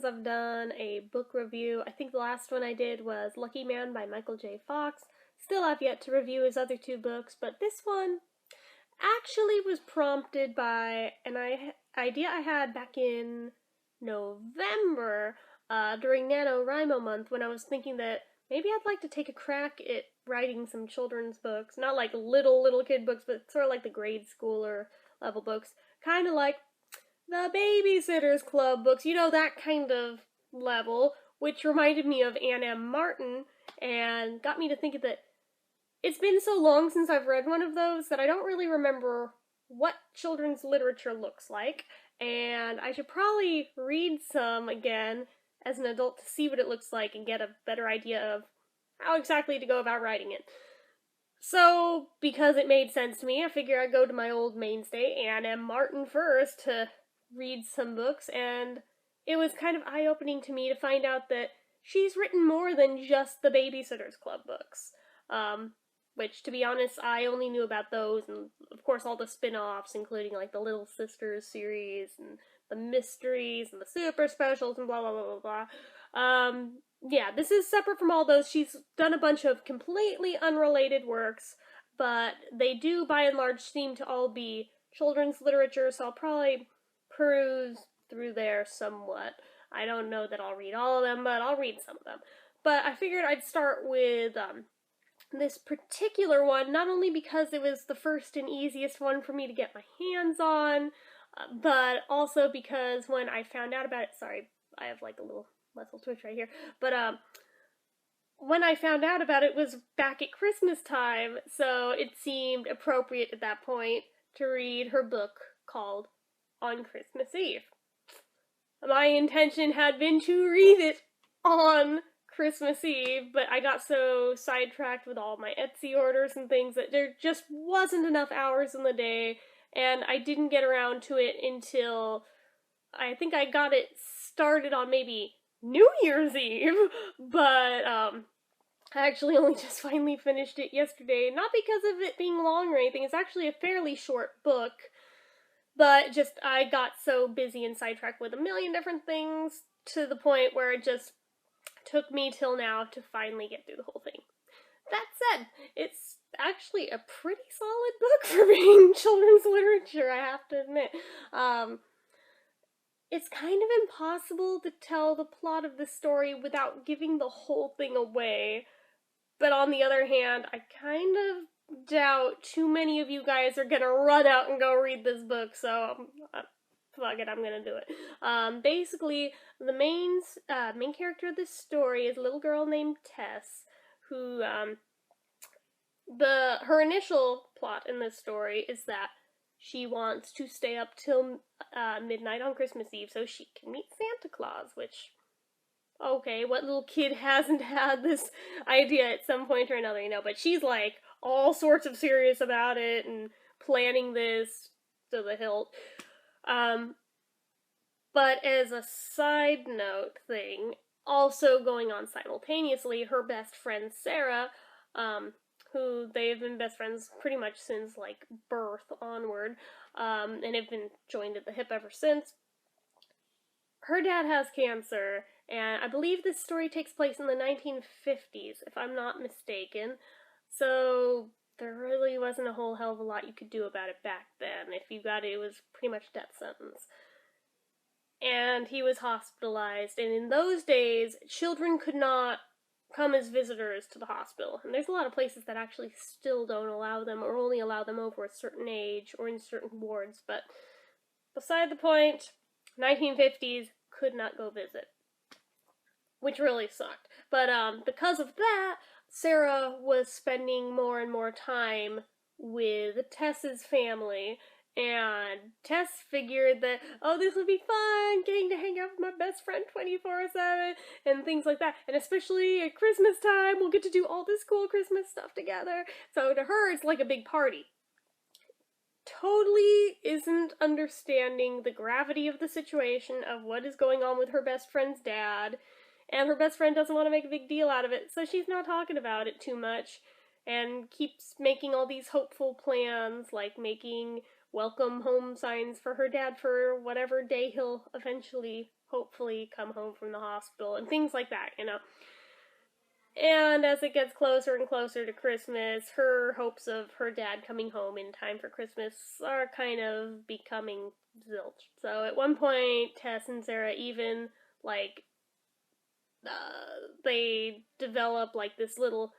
since I've done a book review. I think the last one I did was Lucky Man by Michael J. Fox. Still have yet to review his other two books, but this one actually was prompted by an idea I had back in November during NaNoWriMo month when I was thinking that maybe I'd like to take a crack at writing some children's books. Not like little kid books, but sort of like the grade schooler level books. Kind of like the Babysitter's Club books, you know, that kind of level, which reminded me of Anne M. Martin and got me to thinking that it's been so long since I've read one of those that I don't really remember what children's literature looks like, and I should probably read some again as an adult to see what it looks like and get a better idea of how exactly to go about writing it. So, because it made sense to me, I figure I'd go to my old mainstay, Anne M. Martin, first to read some books, and it was kind of eye-opening to me to find out that she's written more than just the Babysitter's Club books. Which, to be honest, I only knew about those, and of course all the spin-offs, including like the Little Sisters series, and the mysteries, and the super specials, and blah blah blah blah blah. Yeah, this is separate from all those. She's done a bunch of completely unrelated works, but they do, by and large, seem to all be children's literature, so I'll probably peruse through there somewhat. I don't know that I'll read all of them, but I'll read some of them. But I figured I'd start with this particular one, not only because it was the first and easiest one for me to get my hands on, but also because when I found out about it, sorry, I have like a little muscle twitch right here, but when I found out about it was back at Christmas time, so it seemed appropriate at that point to read her book called On Christmas Eve. My intention had been to read it on Christmas Eve, but I got so sidetracked with all my Etsy orders and things that there just wasn't enough hours in the day, and I didn't get around to it until I think I got it started on maybe New Year's Eve, but I actually only just finally finished it yesterday, not because of it being long or anything. It's actually a fairly short book, but just I got so busy and sidetracked with a million different things to the point where it just took me till now to finally get through the whole thing. That said, it's actually a pretty solid book for being children's literature, I have to admit. It's kind of impossible to tell the plot of the story without giving the whole thing away, but on the other hand, I kind of doubt too many of you guys are gonna run out and go read this book, so fuck it, I'm gonna do it. Basically, the main character of this story is a little girl named Tess, who, her initial plot in this story is that she wants to stay up till midnight on Christmas Eve so she can meet Santa Claus, which, okay, what little kid hasn't had this idea at some point or another, you know, but she's like all sorts of serious about it and planning this to the hilt. But as a side note thing, also going on simultaneously, her best friend Sarah, who they've been best friends pretty much since like birth onward, and have been joined at the hip ever since. Her dad has cancer, and I believe this story takes place in the 1950s, if I'm not mistaken. So there really wasn't a whole hell of a lot you could do about it back then. If you got it, it was pretty much death sentence. And he was hospitalized, and in those days, children could not come as visitors to the hospital. And there's a lot of places that actually still don't allow them, or only allow them over a certain age, or in certain wards, but beside the point, 1950s, could not go visit. Which really sucked. But because of that, Sarah was spending more and more time with Tess's family, and Tess figured that, oh, this would be fun, getting to hang out with my best friend 24/7, and things like that. And especially at Christmas time, we'll get to do all this cool Christmas stuff together. So to her, it's like a big party. Totally isn't understanding the gravity of the situation of what is going on with her best friend's dad, and her best friend doesn't want to make a big deal out of it, so she's not talking about it too much, and keeps making all these hopeful plans, like making welcome home signs for her dad for whatever day he'll eventually hopefully come home from the hospital and things like that, you know. And as it gets closer and closer to Christmas, her hopes of her dad coming home in time for Christmas are kind of becoming zilch. So at one point, Tess and Sarah even, like, they develop, like, this little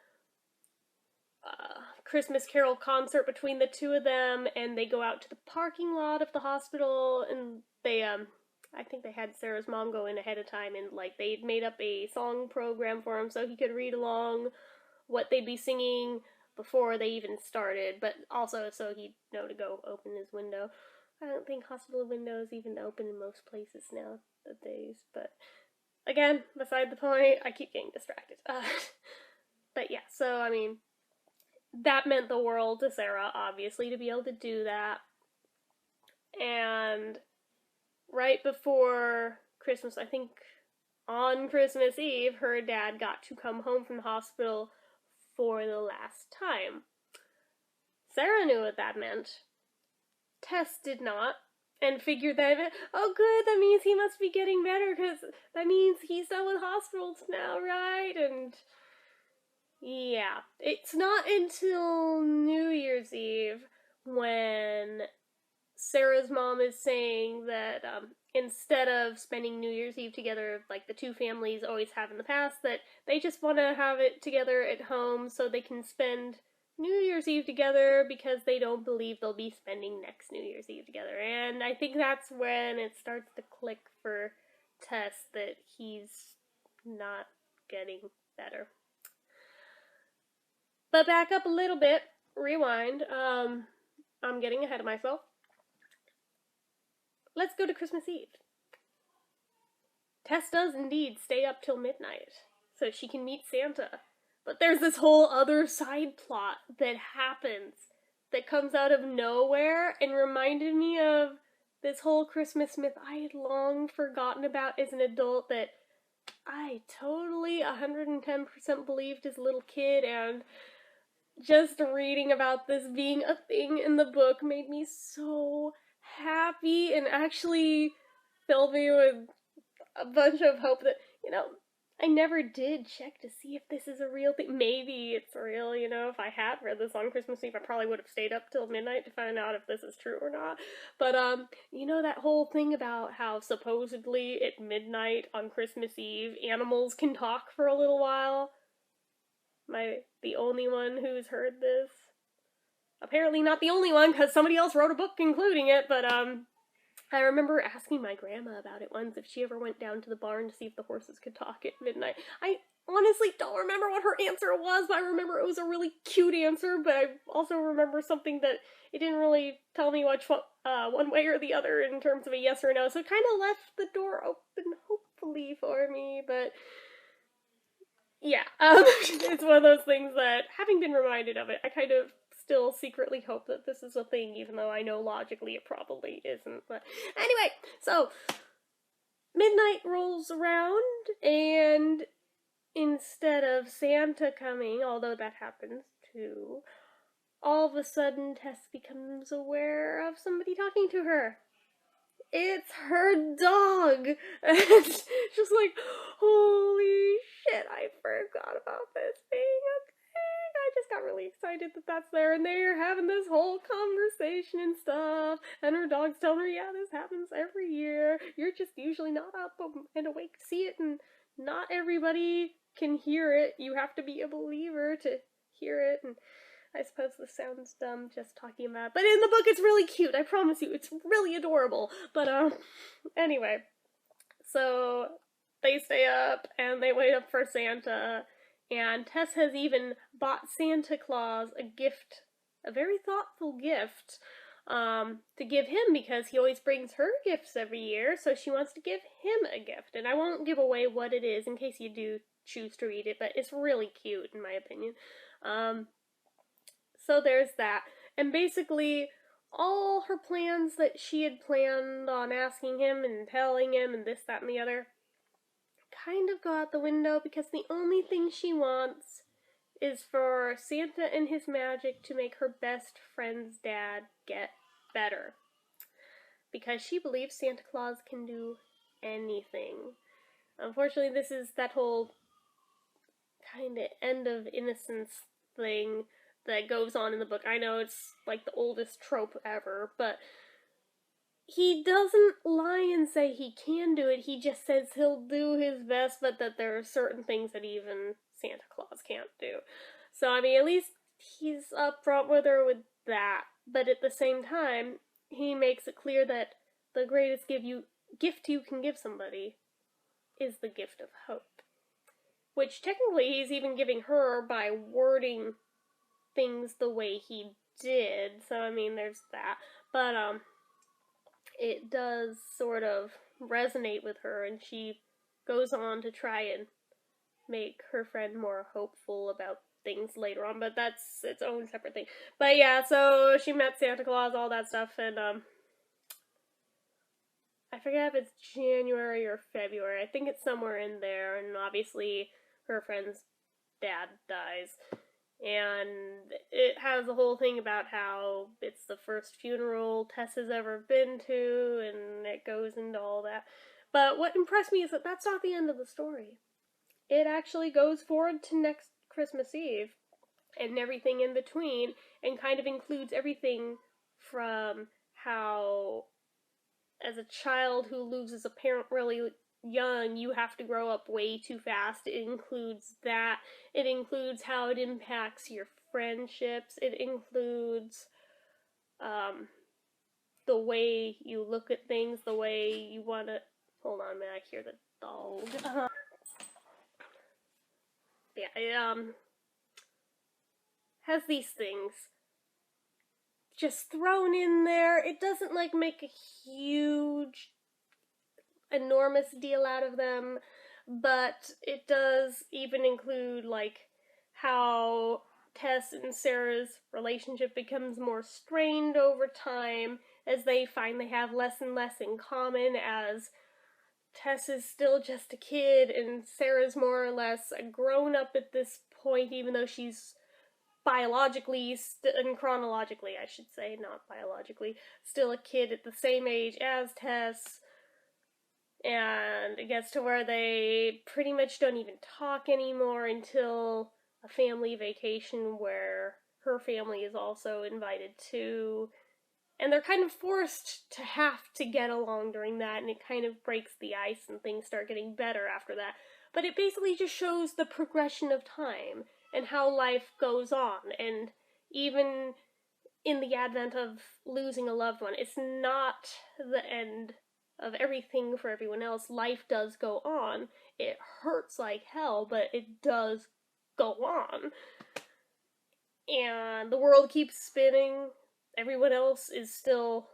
Christmas Carol concert between the two of them, and they go out to the parking lot of the hospital, and they, I think they had Sarah's mom go in ahead of time, and, like, they'd made up a song program for him so he could read along what they'd be singing before they even started, but also so he'd know to go open his window. I don't think hospital windows even open in most places nowadays, but again, beside the point, I keep getting distracted. But yeah, so, I mean, that meant the world to Sarah, obviously, to be able to do that. And right before Christmas, I think on Christmas Eve, her dad got to come home from the hospital for the last time. Sarah knew what that meant. Tess did not, and figured that, oh good, that means he must be getting better, because that means he's done with hospitals now, right? And yeah, it's not until New Year's Eve when Sarah's mom is saying that instead of spending New Year's Eve together like the two families always have in the past, that they just want to have it together at home so they can spend New Year's Eve together because they don't believe they'll be spending next New Year's Eve together. And I think that's when it starts to click for Tess that he's not getting better. But back up a little bit, rewind, I'm getting ahead of myself. Let's go to Christmas Eve. Tess does indeed stay up till midnight so she can meet Santa. But there's this whole other side plot that happens that comes out of nowhere and reminded me of this whole Christmas myth I had long forgotten about as an adult that I totally 110% believed as a little kid, and just reading about this being a thing in the book made me so happy and actually filled me with a bunch of hope that, you know, I never did check to see if this is a real thing. Maybe it's real, you know, if I had read this on Christmas Eve, I probably would have stayed up till midnight to find out if this is true or not. But, you know that whole thing about how supposedly at midnight on Christmas Eve, animals can talk for a little while? Am I the only one who's heard this? Apparently not the only one, because somebody else wrote a book including it, but, I remember asking my grandma about it once, if she ever went down to the barn to see if the horses could talk at midnight. I honestly don't remember what her answer was, but I remember it was a really cute answer, but I also remember something that it didn't really tell me which one way or the other in terms of a yes or no, so it kind of left the door open, hopefully, for me, but yeah, it's one of those things that, having been reminded of it, I kind of still secretly hope that this is a thing, even though I know logically it probably isn't. But anyway, so midnight rolls around, and instead of Santa coming, although that happens too, all of a sudden Tess becomes aware of somebody talking to her. It's her dog! And it's just like, holy shit, I forgot about this being a thing. I just got really excited that that's there, and they're having this whole conversation and stuff, and her dog's telling her, yeah, this happens every year. You're just usually not up and awake to see it, and not everybody can hear it. You have to be a believer to hear it, and I suppose this sounds dumb just talking about it, but in the book it's really cute, I promise you, it's really adorable. But, anyway, so they stay up, and they wait up for Santa, and Tess has even bought Santa Claus a gift, a very thoughtful gift, to give him, because he always brings her gifts every year, so she wants to give him a gift, and I won't give away what it is in case you do choose to read it, but it's really cute, in my opinion. So there's that. And basically, all her plans that she had planned on asking him and telling him and this, that, and the other kind of go out the window, because the only thing she wants is for Santa and his magic to make her best friend's dad get better. Because she believes Santa Claus can do anything. Unfortunately, this is that whole kind of end of innocence thing that goes on in the book. I know it's like the oldest trope ever, but he doesn't lie and say he can do it. He just says he'll do his best, but that there are certain things that even Santa Claus can't do. So, I mean, at least he's upfront with her with that. But at the same time, he makes it clear that the greatest gift you can give somebody is the gift of hope. Which technically he's even giving her by wording things the way he did. So, I mean, there's that. But, it does sort of resonate with her, and she goes on to try and make her friend more hopeful about things later on, but that's its own separate thing. But yeah, so she met Santa Claus, all that stuff, and I forget if it's January or February. I think it's somewhere in there, and obviously her friend's dad dies. And it has a whole thing about how it's the first funeral Tess has ever been to, and it goes into all that. But what impressed me is that that's not the end of the story. It actually goes forward to next Christmas Eve and everything in between, and kind of includes everything from how, as a child who loses a parent really young, you have to grow up way too fast. It includes that. It includes how it impacts your friendships. It includes the way you look at things, the way you want to... Hold on a minute, I hear the dog. Yeah, it has these things just thrown in there. It doesn't like make a huge, enormous deal out of them, but it does even include like how Tess and Sarah's relationship becomes more strained over time as they find they have less and less in common, as Tess is still just a kid and Sarah's more or less a grown-up at this point, even though she's biologically and chronologically, I should say, not biologically, still a kid at the same age as Tess. And it gets to where they pretty much don't even talk anymore until a family vacation where her family is also invited to. And they're kind of forced to have to get along during that, and it kind of breaks the ice and things start getting better after that. But it basically just shows the progression of time and how life goes on. And even in the advent of losing a loved one, it's not the end of everything for everyone else. Life does go on. It hurts like hell, but it does go on. And the world keeps spinning. Everyone else is still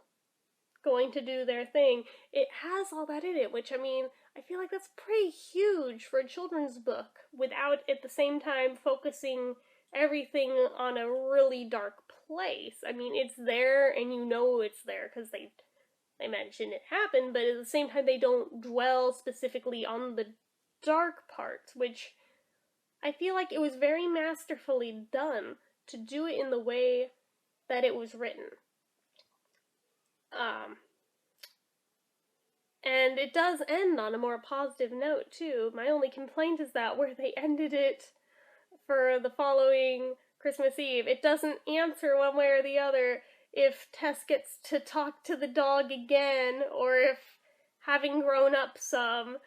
going to do their thing. It has all that in it, which, I mean, I feel like that's pretty huge for a children's book, without at the same time focusing everything on a really dark place. I mean, it's there and you know it's there because they mention it happened, but at the same time they don't dwell specifically on the dark parts, which I feel like it was very masterfully done to do it in the way that it was written. And it does end on a more positive note, too. My only complaint is that where they ended it for the following Christmas Eve, it doesn't answer one way or the other if Tess gets to talk to the dog again, or if, having grown up some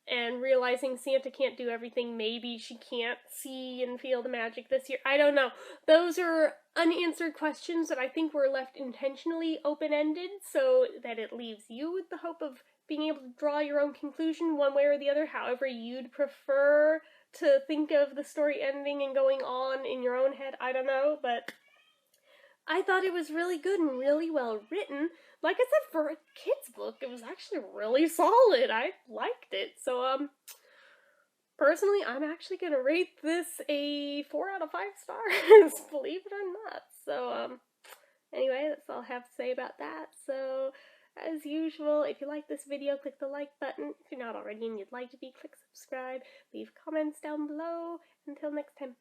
and realizing Santa can't do everything, maybe she can't see and feel the magic this year. I don't know. Those are unanswered questions that I think were left intentionally open-ended so that it leaves you with the hope of being able to draw your own conclusion one way or the other, however you'd prefer to think of the story ending and going on in your own head. I don't know, but I thought it was really good and really well written. Like I said, for a kid's book, it was actually really solid. I liked it. So, personally, I'm actually going to rate this a 4 out of 5 stars, believe it or not. So, anyway, that's all I have to say about that. So, as usual, if you like this video, click the like button. If you're not already and you'd like to be, click subscribe. Leave comments down below. Until next time.